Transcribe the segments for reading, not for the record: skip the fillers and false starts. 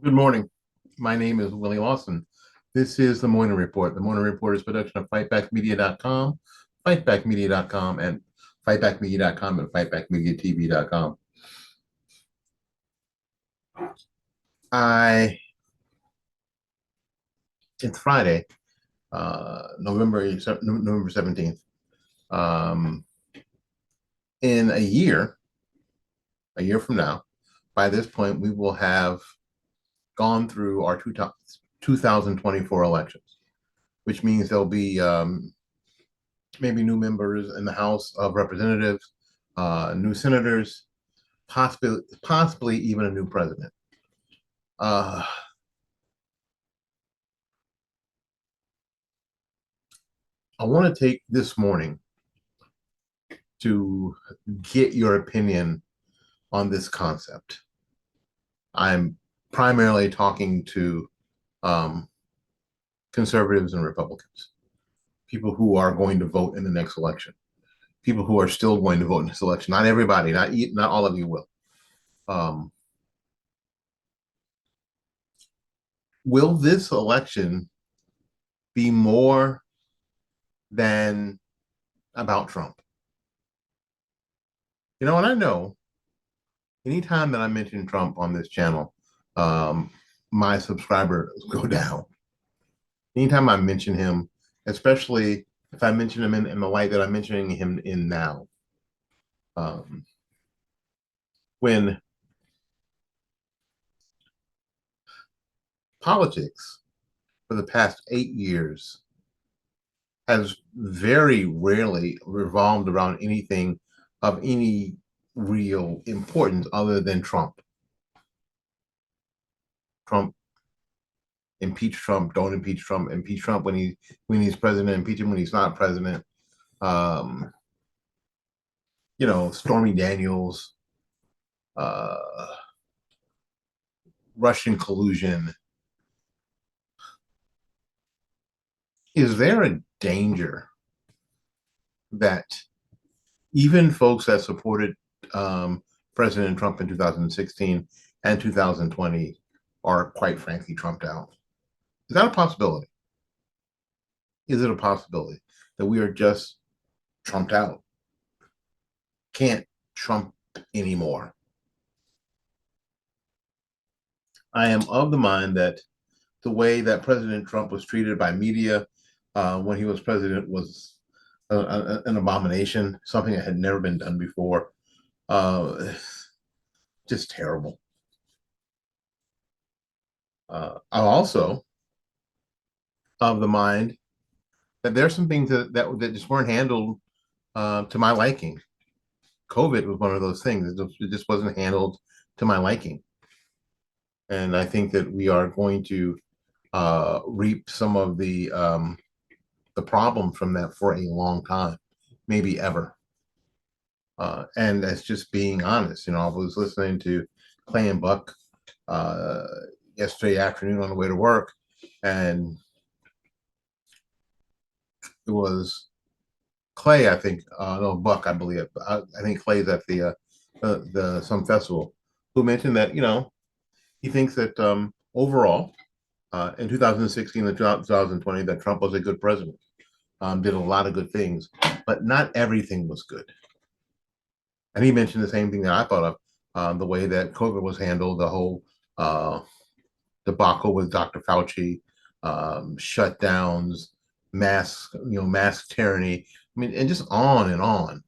Good morning. My name is Willie Lawson. This is the Morning Report. The Morning Report is a production of fightbackmedia.com, fightbackmedia.com, and fightbackmedia.com and fightbackmediatv.com. I it's Friday, November 17th. Um, in a year from now, by this point, we will have gone through our 2024 elections, which means there'll be maybe new members in the House of Representatives, new senators, possibly even a new president. Uh, I want to take this morning to get your opinion on this concept. I'm primarily talking to um, conservatives and Republicans, people who are going to vote in the next election, people who are still going to vote in this election. Not everybody, not all of you will. Um, will this election be more than about Trump? And I know anytime that I mention Trump on this channel, um, my subscribers go down. Anytime I mention him, especially if I mention him in the light that I'm mentioning him in now, um, when politics for the past 8 years has very rarely revolved around anything of any real importance other than Trump. Trump, impeach Trump, don't impeach Trump when he's president, impeach him when he's not president. Um, Stormy Daniels, uh, Russian collusion. Is there a danger that even folks that supported um, President Trump in 2016 and 2020 are quite frankly trumped out? Is that a possibility? Is it a possibility that we are just trumped out? Can't Trump anymore? I am of the mind that the way that President Trump was treated by media when he was president was an abomination, something that had never been done before. Uh, just terrible. I'm also of the mind that there's some things that just weren't handled to my liking. COVID was one of those things. It just wasn't handled to my liking. And I think that we are going to reap some of the problem from that for a long time, maybe ever. And that's just being honest. I was listening to Clay and Buck uh, yesterday afternoon on the way to work, and it was Clay, I think, no, Buck, I believe. I think Clay's at the some festival, who mentioned that he thinks that overall in 2016 and 2020 that Trump was a good president, did a lot of good things, but not everything was good. And he mentioned the same thing that I thought of, the way that COVID was handled, the whole uh, debacle with Dr. Fauci, shutdowns, mask tyranny. I mean, and just on and on.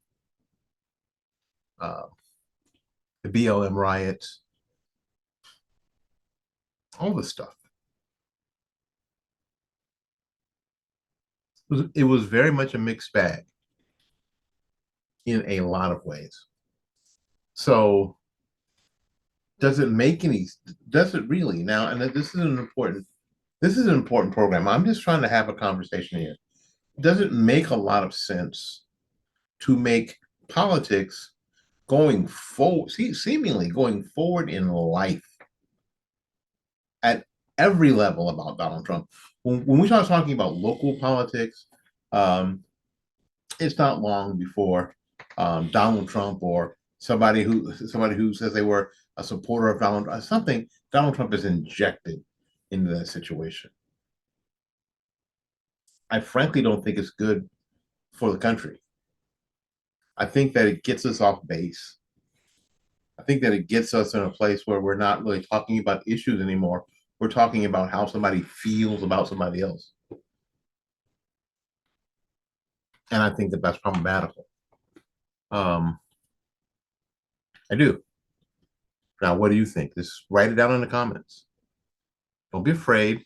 Uh, the BLM riots, all this stuff. It was very much a mixed bag in a lot of ways. So does it really now? And this is an important program. I'm just trying to have a conversation here. Does it make a lot of sense to make politics going forward, seemingly going forward in life at every level about Donald Trump? When we start talking about local politics, um, it's not long before Donald Trump or somebody who says they were a supporter of Donald Donald Trump is injected into that situation. I frankly don't think it's good for the country. I think that it gets us off base. I think that it gets us in a place where we're not really talking about issues anymore. We're talking about how somebody feels about somebody else. And I think that that's problematical. Um, I do. Now, what do you think? Just write it down in the comments. Don't be afraid.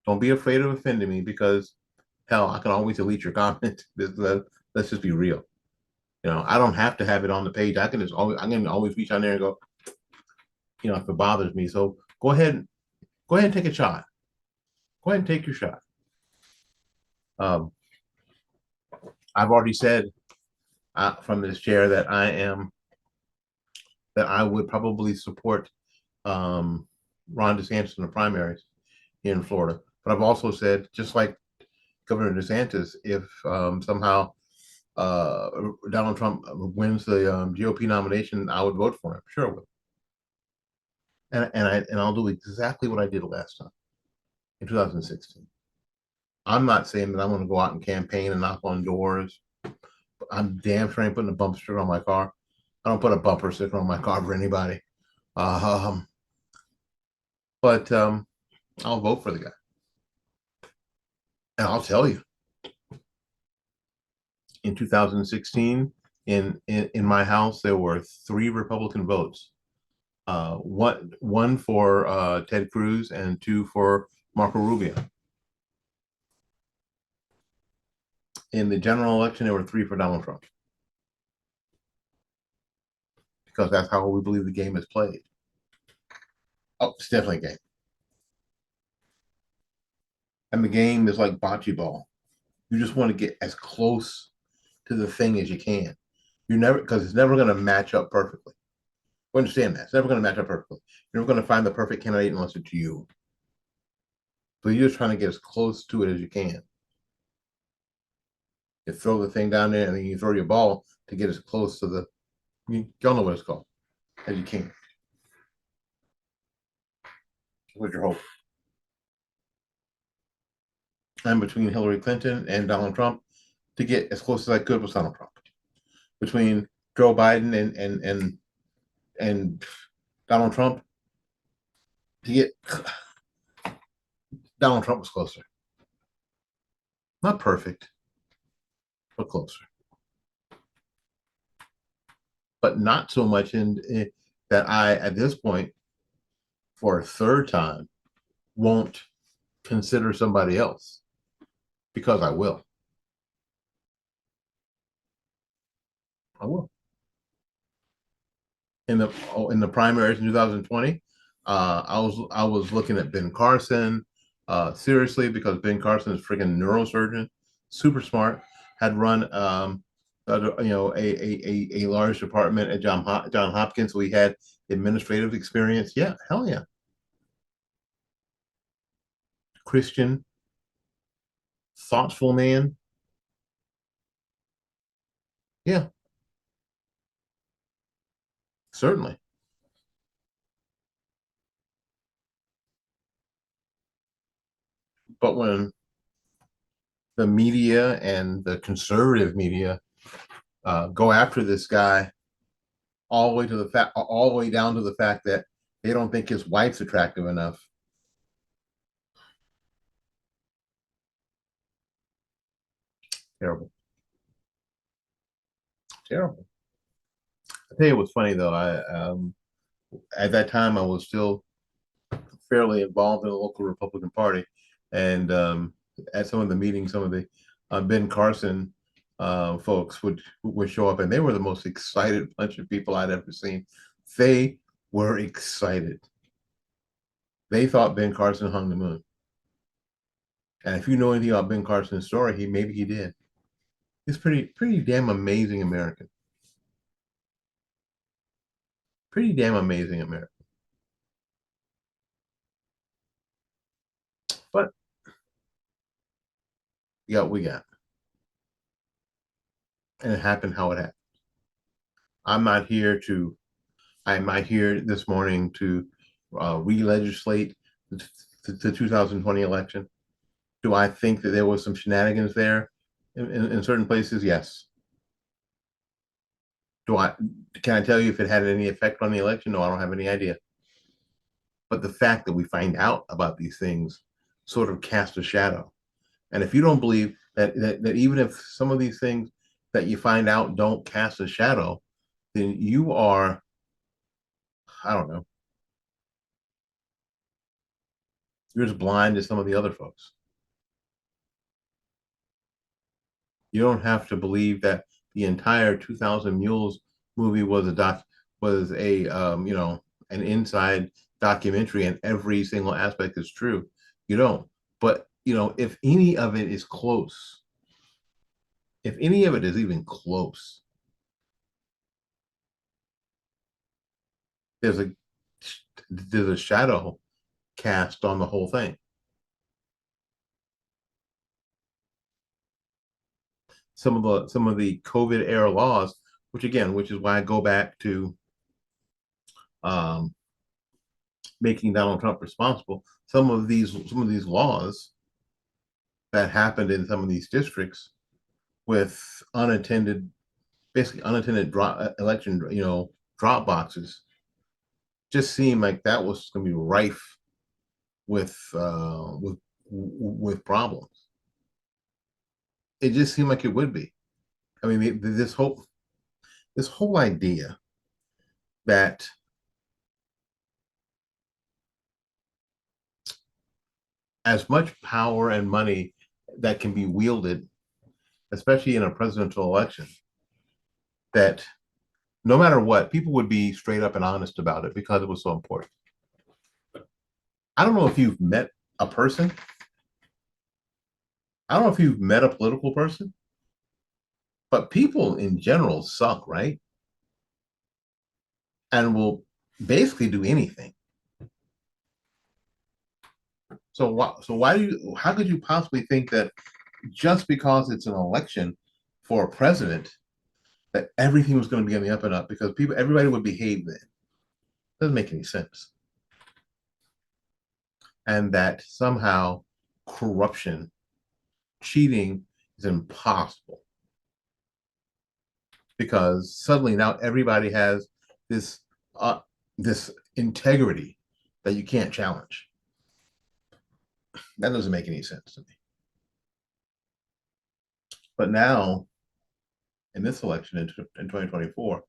Don't be afraid of offending me because, hell, I can always delete your comment. Let's just be real. I don't have to have it on the page. I can always reach on there and go, if it bothers me. So go ahead and take a shot. Go ahead and take your shot. Um, I've already said from this chair that I would probably support Ron DeSantis in the primaries here in Florida. But I've also said, just like Governor DeSantis, if somehow Donald Trump wins the GOP nomination, I would vote for him. Sure, I would. And I'll do exactly what I did last time in 2016. I'm not saying that I'm going to go out and campaign and knock on doors. I'm damn sure I ain't putting a bumper sticker on my car. I don't put a bumper sticker on my car for anybody. Um, but I'll vote for the guy. And I'll tell you, in 2016, in my house, there were 3 Republican votes. One for Ted Cruz and 2 for Marco Rubio. In the general election, there were 3 for Donald Trump. Because that's how we believe the game is played. Oh, it's definitely a game. And the game is like bocce ball. You just want to get as close to the thing as you can. Because it's never going to match up perfectly. We understand that. It's never going to match up perfectly. You're never going to find the perfect candidate unless it's you. So you're just trying to get as close to it as you can. You throw the thing down there and then you throw your ball to get as close to y'all know what it's called, as you can. What's your hope? I'm between Hillary Clinton and Donald Trump to get as close as I could with Donald Trump. Between Joe Biden and Donald Trump to get Donald Trump was closer. Not perfect, but closer. But not so much in that I, at this point, for a third time, won't consider somebody else because I will. I will. In the primaries in 2020, I was looking at Ben Carson seriously because Ben Carson is freaking neurosurgeon, super smart, had run a large department at John Hopkins, so he had administrative experience. Yeah, hell yeah. Christian, thoughtful man. Yeah, certainly. But when the media and the conservative media go after this guy all the way down to the fact that they don't think his wife's attractive enough. Terrible, terrible. I tell you what's funny though. I at that time I was still fairly involved in the local Republican Party, and at some of the meetings, some of the Ben Carson folks would show up, and they were the most excited bunch of people I'd ever seen. They were excited. They thought Ben Carson hung the moon. And if you know anything about Ben Carson's story, maybe he did. He's pretty damn amazing American. Pretty damn amazing American. But yeah, we got. And it happened how it happened. I'm not here to I'm not here this morning to re-legislate the 2020 election? Do I think that there was some shenanigans there in certain places? Yes. Do I can I tell you if it had any effect on the election? No, I don't have any idea. But the fact that we find out about these things sort of cast a shadow. And if you don't believe that even if some of these things that you find out don't cast a shadow, then you are, I don't know, you're as blind as some of the other folks. You don't have to believe that the entire 2000 Mules movie was a an inside documentary and every single aspect is true. You don't. But if any of it is close, if any of it is even close, there's a there's a shadow cast on the whole thing. Some of the COVID era laws, which is why I go back to um, making Donald Trump responsible. Some of these laws that happened in some of these districts with unattended, basically unattended election, drop boxes, just seemed like that was going to be rife with problems. It just seemed like it would be. I mean, this whole idea that as much power and money that can be wielded, especially in a presidential election, that no matter what, people would be straight up and honest about it because it was so important. I don't know if you've met a person. I don't know if you've met a political person, but people in general suck, right? And will basically do anything. How could you possibly think that just because it's an election for a president, that everything was going to be on the up and up because everybody would behave then? Doesn't make any sense. And that somehow corruption, cheating is impossible because suddenly now everybody has this uh, this integrity that you can't challenge. That doesn't make any sense to me. But now in this election in 2024,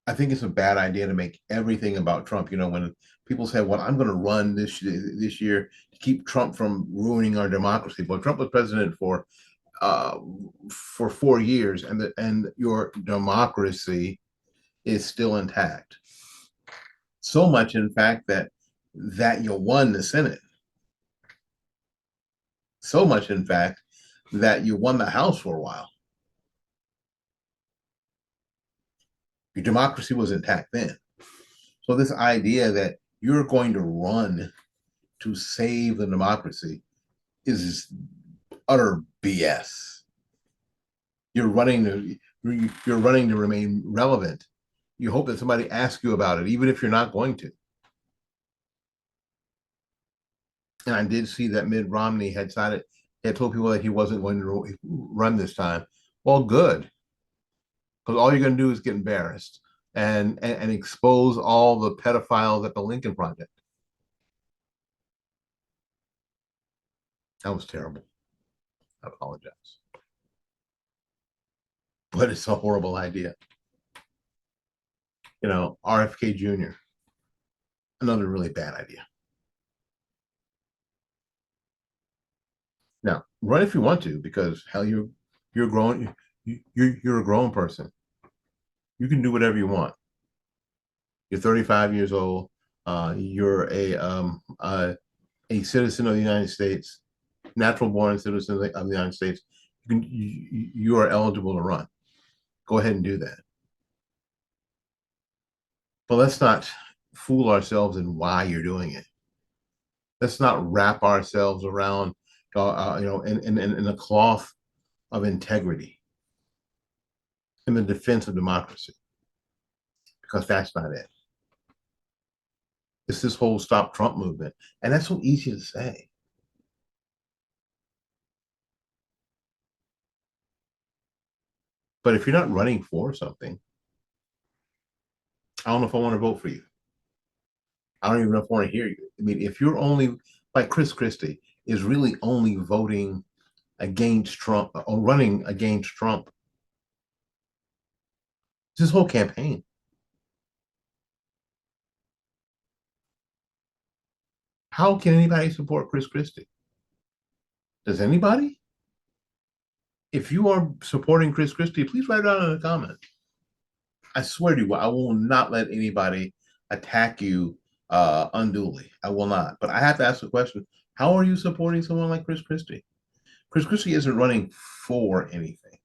I think it's a bad idea to make everything about Trump. When people say, "Well, I'm going to run this year to keep Trump from ruining our democracy," but Trump was president uh, for 4 years, and your democracy is still intact. So much, in fact, that you won the Senate. So much, in fact, that you won the House for a while. Your democracy was intact then. So this idea that you're going to run to save the democracy is utter BS. You're running to remain relevant. You hope that somebody asks you about it, even if you're not going to. And I did see that Mitt Romney had told people that he wasn't going to run this time. Well, good, because all you're going to do is get embarrassed and expose all the pedophiles at the Lincoln Project. That was terrible. I apologize, but it's a horrible idea. RFK Jr., another really bad idea. Now, run if you want to, because hell, you're grown. You're a grown person. You can do whatever you want. You're 35 years old. You're a citizen of the United States, natural born citizen of the United States. You are eligible to run. Go ahead and do that. But let's not fool ourselves in why you're doing it. Let's not wrap ourselves around, in a cloth of integrity in the defense of democracy, because that's not it. It's this whole Stop Trump movement. And that's so easy to say. But if you're not running for something, I don't know if I want to vote for you. I don't even know if I want to hear you. I mean, if you're only like Chris Christie is really only voting against Trump or running against Trump, this whole campaign. How can anybody support Chris Christie? Does anybody? If you are supporting Chris Christie, please write it down in the comments. I swear to you, I will not let anybody attack you unduly. I will not. But I have to ask the question: how are you supporting someone like Chris Christie? Chris Christie isn't running for anything.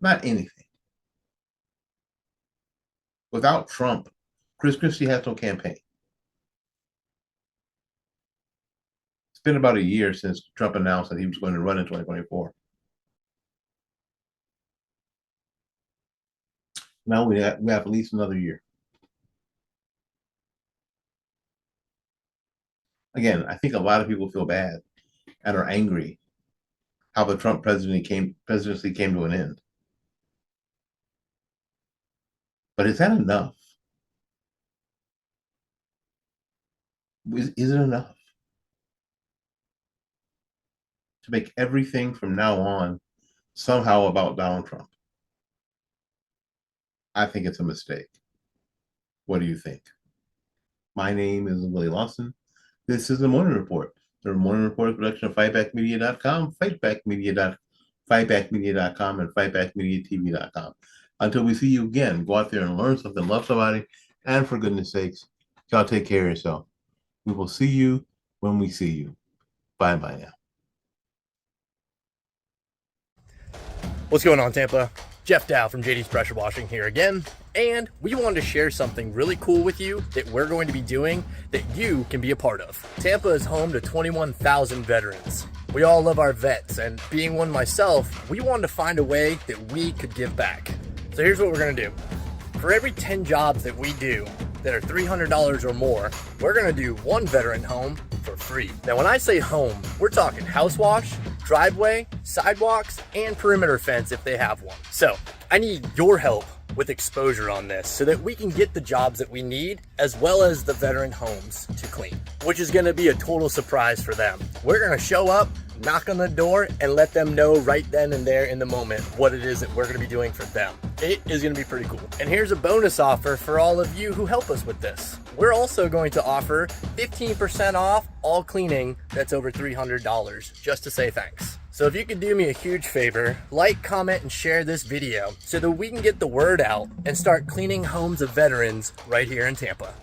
Not anything. Without Trump, Chris Christie has no campaign. It's been about a year since Trump announced that he was going to run in 2024. Now we have at least another year. Again, I think a lot of people feel bad and are angry how the Trump presidency came to an end. But is that enough? Is it enough to make everything from now on somehow about Donald Trump? I think it's a mistake. What do you think? My name is Willie Lawson. This is the Morning Report. The Morning Report is a production of fightbackmedia.com, fightbackmedia.com, and fightbackmediatv.com. Until we see you again, go out there and learn something, love somebody, and for goodness sakes, y'all take care of yourself. We will see you when we see you. Bye-bye now. What's going on, Tampa? Jeff Dow from JD's Pressure Washing here again, and we wanted to share something really cool with you that we're going to be doing that you can be a part of. Tampa is home to 21,000 veterans. We all love our vets, and being one myself, we wanted to find a way that we could give back. So here's what we're going to do. For every 10 jobs that we do that are $300 or more, we're going to do one veteran home for free. Now, when I say home, we're talking house wash, driveway, sidewalks, and perimeter fence if they have one. So I need your help with exposure on this so that we can get the jobs that we need as well as the veteran homes to clean, which is going to be a total surprise for them. We're going to show up, knock on the door, and let them know right then and there in the moment what it is that we're going to be doing for them. It is going to be pretty cool. And here's a bonus offer for all of you who help us with this. We're also going to offer 15% off all cleaning that's over $300 just to say thanks. So if you could do me a huge favor, like, comment, and share this video so that we can get the word out and start cleaning homes of veterans right here in Tampa.